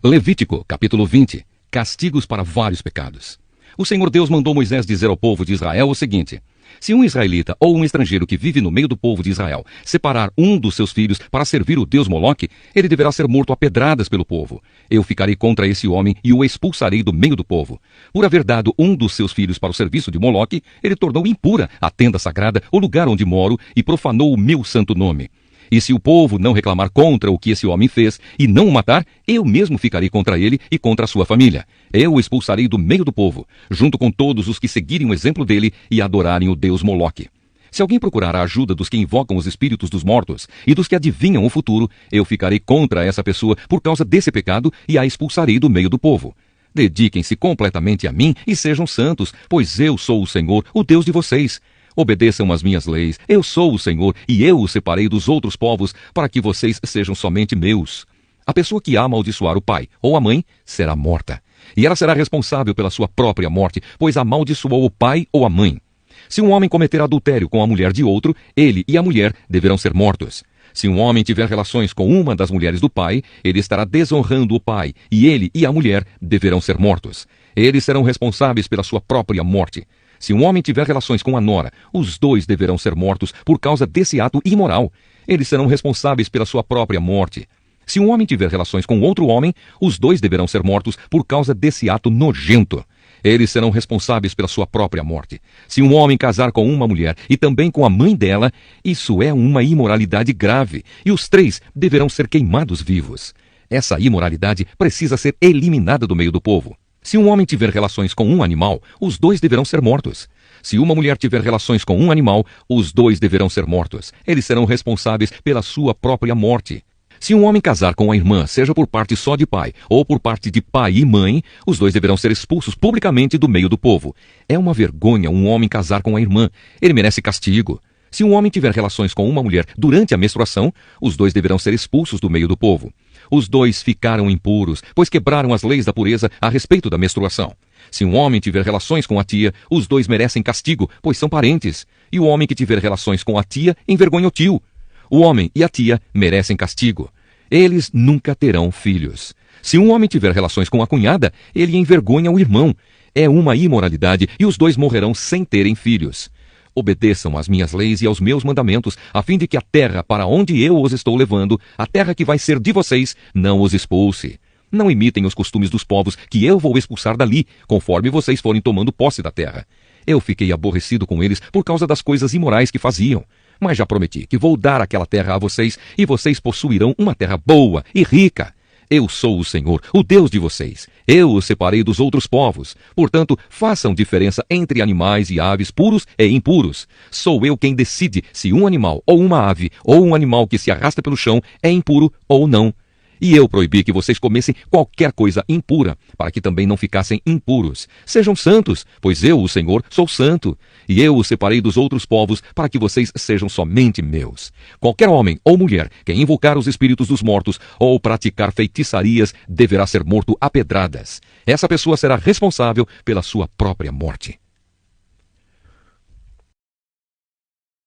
Levítico, capítulo 20. Castigos para vários pecados. O Senhor Deus mandou Moisés dizer ao povo de Israel o seguinte: se um israelita ou um estrangeiro que vive no meio do povo de Israel separar um dos seus filhos para servir o deus Moloque, ele deverá ser morto a pedradas pelo povo. Eu ficarei contra esse homem e o expulsarei do meio do povo. Por haver dado um dos seus filhos para o serviço de Moloque, ele tornou impura a tenda sagrada, o lugar onde moro, e profanou o meu santo nome. E se o povo não reclamar contra o que esse homem fez e não o matar, eu mesmo ficarei contra ele e contra a sua família. Eu o expulsarei do meio do povo, junto com todos os que seguirem o exemplo dele e adorarem o deus Moloque. Se alguém procurar a ajuda dos que invocam os espíritos dos mortos e dos que adivinham o futuro, eu ficarei contra essa pessoa por causa desse pecado e a expulsarei do meio do povo. Dediquem-se completamente a mim e sejam santos, pois eu sou o Senhor, o Deus de vocês. Obedeçam às minhas leis. Eu sou o Senhor e eu os separei dos outros povos para que vocês sejam somente meus. A pessoa que amaldiçoar o pai ou a mãe será morta. E ela será responsável pela sua própria morte, pois amaldiçoou o pai ou a mãe. Se um homem cometer adultério com a mulher de outro, ele e a mulher deverão ser mortos. Se um homem tiver relações com uma das mulheres do pai, ele estará desonrando o pai, e ele e a mulher deverão ser mortos. Eles serão responsáveis pela sua própria morte. Se um homem tiver relações com a nora, os dois deverão ser mortos por causa desse ato imoral. Eles serão responsáveis pela sua própria morte. Se um homem tiver relações com outro homem, os dois deverão ser mortos por causa desse ato nojento. Eles serão responsáveis pela sua própria morte. Se um homem casar com uma mulher e também com a mãe dela, isso é uma imoralidade grave, e os três deverão ser queimados vivos. Essa imoralidade precisa ser eliminada do meio do povo. Se um homem tiver relações com um animal, os dois deverão ser mortos. Se uma mulher tiver relações com um animal, os dois deverão ser mortos. Eles serão responsáveis pela sua própria morte. Se um homem casar com a irmã, seja por parte só de pai ou por parte de pai e mãe, os dois deverão ser expulsos publicamente do meio do povo. É uma vergonha um homem casar com a irmã. Ele merece castigo. Se um homem tiver relações com uma mulher durante a menstruação, os dois deverão ser expulsos do meio do povo. Os dois ficaram impuros, pois quebraram as leis da pureza a respeito da menstruação. Se um homem tiver relações com a tia, os dois merecem castigo, pois são parentes. E o homem que tiver relações com a tia envergonha o tio. O homem e a tia merecem castigo. Eles nunca terão filhos. Se um homem tiver relações com a cunhada, ele envergonha o irmão. É uma imoralidade e os dois morrerão sem terem filhos. Obedeçam às minhas leis e aos meus mandamentos, a fim de que a terra para onde eu os estou levando, a terra que vai ser de vocês, não os expulse. Não imitem os costumes dos povos que eu vou expulsar dali, conforme vocês forem tomando posse da terra. Eu fiquei aborrecido com eles por causa das coisas imorais que faziam. Mas já prometi que vou dar aquela terra a vocês, e vocês possuirão uma terra boa e rica. Eu sou o Senhor, o Deus de vocês. Eu os separei dos outros povos. Portanto, façam diferença entre animais e aves puros e impuros. Sou eu quem decide se um animal ou uma ave ou um animal que se arrasta pelo chão é impuro ou não. E eu proibi que vocês comessem qualquer coisa impura, para que também não ficassem impuros. Sejam santos, pois eu, o Senhor, sou santo. E eu os separei dos outros povos, para que vocês sejam somente meus. Qualquer homem ou mulher que invocar os espíritos dos mortos ou praticar feitiçarias deverá ser morto a pedradas. Essa pessoa será responsável pela sua própria morte.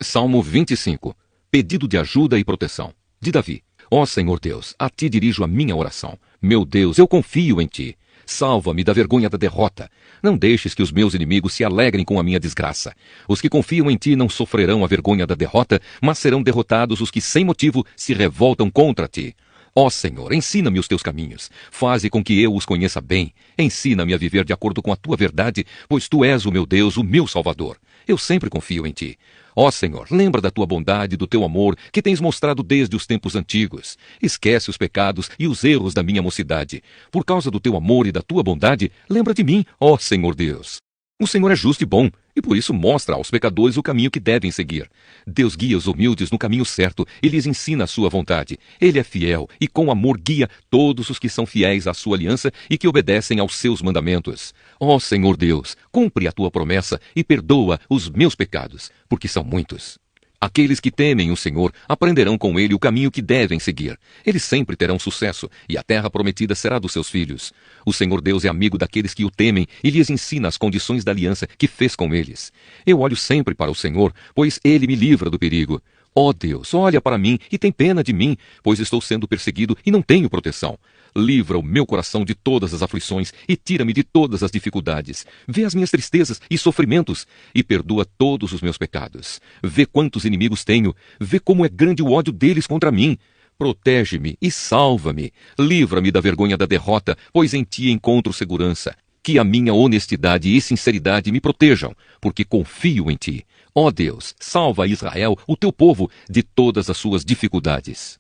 Salmo 25. Pedido de ajuda e proteção. De Davi. Ó Senhor Deus, a Ti dirijo a minha oração. Meu Deus, eu confio em Ti. Salva-me da vergonha da derrota. Não deixes que os meus inimigos se alegrem com a minha desgraça. Os que confiam em Ti não sofrerão a vergonha da derrota, mas serão derrotados os que sem motivo se revoltam contra Ti. Ó Senhor, ensina-me os Teus caminhos. Faze com que eu os conheça bem. Ensina-me a viver de acordo com a Tua verdade, pois Tu és o meu Deus, o meu Salvador. Eu sempre confio em Ti. Ó Senhor, lembra da Tua bondade e do Teu amor, que tens mostrado desde os tempos antigos. Esquece os pecados e os erros da minha mocidade. Por causa do Teu amor e da Tua bondade, lembra de mim, ó Senhor Deus. O Senhor é justo e bom, e por isso mostra aos pecadores o caminho que devem seguir. Deus guia os humildes no caminho certo e lhes ensina a sua vontade. Ele é fiel e com amor guia todos os que são fiéis à sua aliança e que obedecem aos seus mandamentos. Ó Senhor Deus, cumpre a tua promessa e perdoa os meus pecados, porque são muitos. Aqueles que temem o Senhor aprenderão com ele o caminho que devem seguir. Eles sempre terão sucesso, e a terra prometida será dos seus filhos. O Senhor Deus é amigo daqueles que o temem e lhes ensina as condições da aliança que fez com eles. Eu olho sempre para o Senhor, pois ele me livra do perigo. Ó Deus, olha para mim e tem pena de mim, pois estou sendo perseguido e não tenho proteção. livra o meu coração de todas as aflições e tira-me de todas as dificuldades. Vê as minhas tristezas e sofrimentos e perdoa todos os meus pecados. Vê quantos inimigos tenho, vê como é grande o ódio deles contra mim. Protege-me e salva-me. Livra-me da vergonha da derrota, pois em ti encontro segurança. Que a minha honestidade e sinceridade me protejam, porque confio em ti. Ó Deus, salva Israel, o teu povo, de todas as suas dificuldades.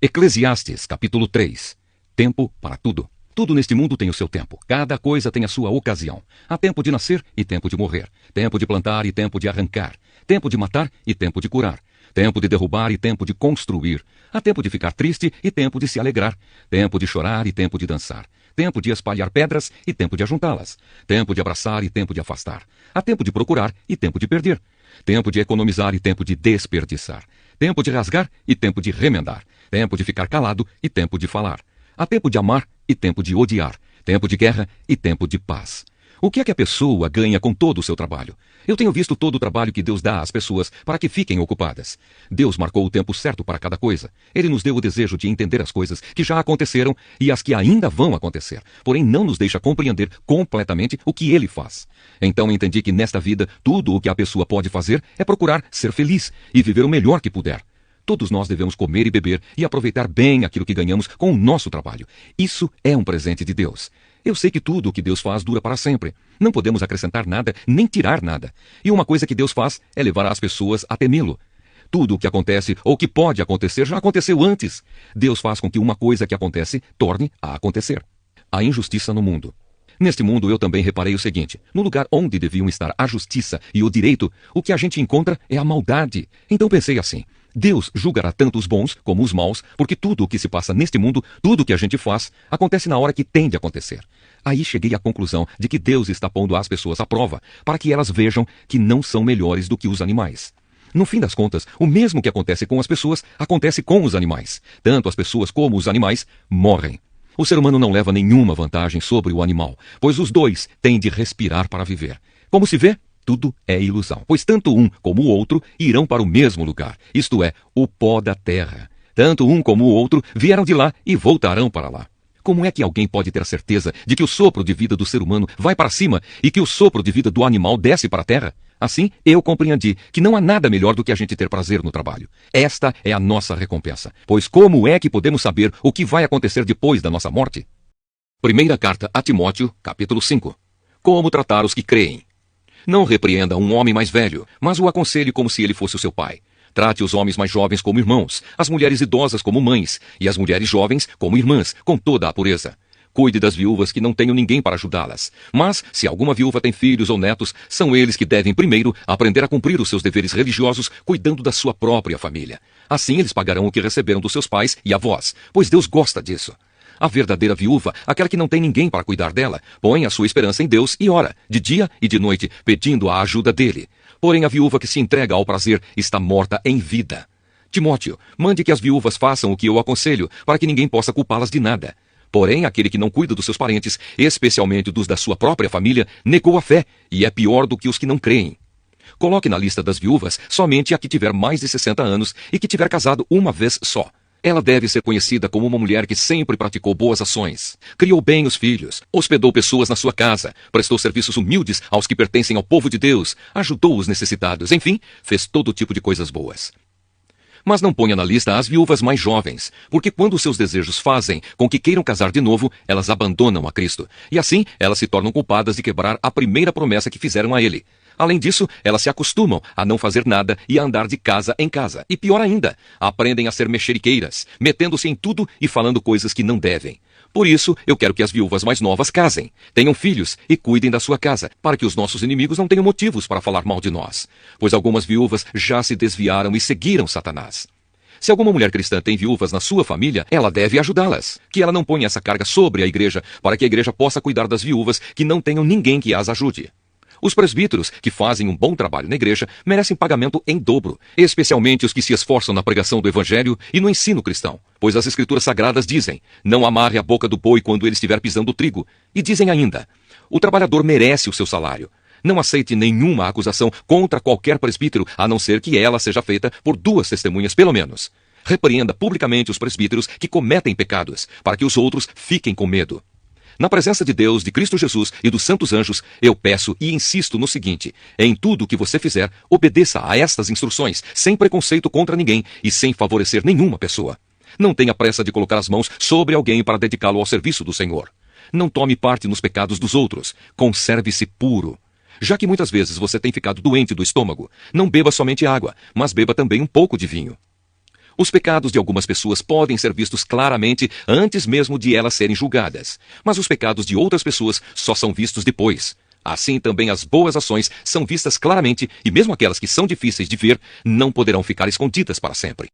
Eclesiastes, capítulo 3. Tempo para tudo. Tudo neste mundo tem o seu tempo. Cada coisa tem a sua ocasião. Há tempo de nascer e tempo de morrer. Tempo de plantar e tempo de arrancar. Tempo de matar e tempo de curar. Tempo de derrubar e tempo de construir. Há tempo de ficar triste e tempo de se alegrar. Tempo de chorar e tempo de dançar. Tempo de espalhar pedras e tempo de ajuntá-las. Tempo de abraçar e tempo de afastar. Há tempo de procurar e tempo de perder. Tempo de economizar e tempo de desperdiçar. Tempo de rasgar e tempo de remendar. Tempo de ficar calado e tempo de falar. Há tempo de amar e tempo de odiar. Tempo de guerra e tempo de paz. O que é que a pessoa ganha com todo o seu trabalho? Eu tenho visto todo o trabalho que Deus dá às pessoas para que fiquem ocupadas. Deus marcou o tempo certo para cada coisa. Ele nos deu o desejo de entender as coisas que já aconteceram e as que ainda vão acontecer. Porém, não nos deixa compreender completamente o que Ele faz. Então entendi que nesta vida, tudo o que a pessoa pode fazer é procurar ser feliz e viver o melhor que puder. Todos nós devemos comer e beber e aproveitar bem aquilo que ganhamos com o nosso trabalho. Isso é um presente de Deus. Eu sei que tudo o que Deus faz dura para sempre. Não podemos acrescentar nada, nem tirar nada. E uma coisa que Deus faz é levar as pessoas a temê-lo. Tudo o que acontece ou que pode acontecer já aconteceu antes. Deus faz com que uma coisa que acontece torne a acontecer. A injustiça no mundo. Neste mundo eu também reparei o seguinte: no lugar onde deviam estar a justiça e o direito, o que a gente encontra é a maldade. Então pensei assim: Deus julgará tanto os bons como os maus, porque tudo o que se passa neste mundo, tudo o que a gente faz, acontece na hora que tem de acontecer. Aí cheguei à conclusão de que Deus está pondo as pessoas à prova, para que elas vejam que não são melhores do que os animais. No fim das contas, o mesmo que acontece com as pessoas, acontece com os animais. Tanto as pessoas como os animais morrem. O ser humano não leva nenhuma vantagem sobre o animal, pois os dois têm de respirar para viver. Como se vê, tudo é ilusão, pois tanto um como o outro irão para o mesmo lugar, isto é, o pó da terra. Tanto um como o outro vieram de lá e voltarão para lá. Como é que alguém pode ter a certeza de que o sopro de vida do ser humano vai para cima e que o sopro de vida do animal desce para a terra? Assim, eu compreendi que não há nada melhor do que a gente ter prazer no trabalho. Esta é a nossa recompensa. Pois como é que podemos saber o que vai acontecer depois da nossa morte? Primeira carta a Timóteo, capítulo 5. Como tratar os que creem. Não repreenda um homem mais velho, mas o aconselhe como se ele fosse o seu pai. Trate os homens mais jovens como irmãos, as mulheres idosas como mães, e as mulheres jovens como irmãs, com toda a pureza. Cuide das viúvas que não tenham ninguém para ajudá-las. Mas, se alguma viúva tem filhos ou netos, são eles que devem primeiro aprender a cumprir os seus deveres religiosos, cuidando da sua própria família. Assim eles pagarão o que receberam dos seus pais e avós, pois Deus gosta disso. A verdadeira viúva, aquela que não tem ninguém para cuidar dela, põe a sua esperança em Deus e ora, de dia e de noite, pedindo a ajuda dele. Porém, a viúva que se entrega ao prazer está morta em vida. Timóteo, mande que as viúvas façam o que eu aconselho, para que ninguém possa culpá-las de nada. Porém, aquele que não cuida dos seus parentes, especialmente dos da sua própria família, negou a fé e é pior do que os que não creem. Coloque na lista das viúvas somente a que tiver mais de 60 anos e que tiver casado uma vez só. Ela deve ser conhecida como uma mulher que sempre praticou boas ações, criou bem os filhos, hospedou pessoas na sua casa, prestou serviços humildes aos que pertencem ao povo de Deus, ajudou os necessitados, enfim, fez todo tipo de coisas boas. Mas não ponha na lista as viúvas mais jovens, porque quando seus desejos fazem com que queiram casar de novo, elas abandonam a Cristo, e assim elas se tornam culpadas de quebrar a primeira promessa que fizeram a Ele. Além disso, elas se acostumam a não fazer nada e a andar de casa em casa. E pior ainda, aprendem a ser mexeriqueiras, metendo-se em tudo e falando coisas que não devem. Por isso, eu quero que as viúvas mais novas casem, tenham filhos e cuidem da sua casa, para que os nossos inimigos não tenham motivos para falar mal de nós. Pois algumas viúvas já se desviaram e seguiram Satanás. Se alguma mulher cristã tem viúvas na sua família, ela deve ajudá-las. Que ela não ponha essa carga sobre a igreja, para que a igreja possa cuidar das viúvas que não tenham ninguém que as ajude. Os presbíteros, que fazem um bom trabalho na igreja, merecem pagamento em dobro, especialmente os que se esforçam na pregação do evangelho e no ensino cristão. Pois as escrituras sagradas dizem, não amarre a boca do boi quando ele estiver pisando o trigo. E dizem ainda, o trabalhador merece o seu salário. Não aceite nenhuma acusação contra qualquer presbítero, a não ser que ela seja feita por 2 testemunhas pelo menos. Repreenda publicamente os presbíteros que cometem pecados, para que os outros fiquem com medo. Na presença de Deus, de Cristo Jesus e dos santos anjos, eu peço e insisto no seguinte: em tudo o que você fizer, obedeça a estas instruções, sem preconceito contra ninguém e sem favorecer nenhuma pessoa. Não tenha pressa de colocar as mãos sobre alguém para dedicá-lo ao serviço do Senhor. Não tome parte nos pecados dos outros. Conserve-se puro. Já que muitas vezes você tem ficado doente do estômago, não beba somente água, mas beba também um pouco de vinho. Os pecados de algumas pessoas podem ser vistos claramente antes mesmo de elas serem julgadas, mas os pecados de outras pessoas só são vistos depois. Assim também as boas ações são vistas claramente e mesmo aquelas que são difíceis de ver não poderão ficar escondidas para sempre.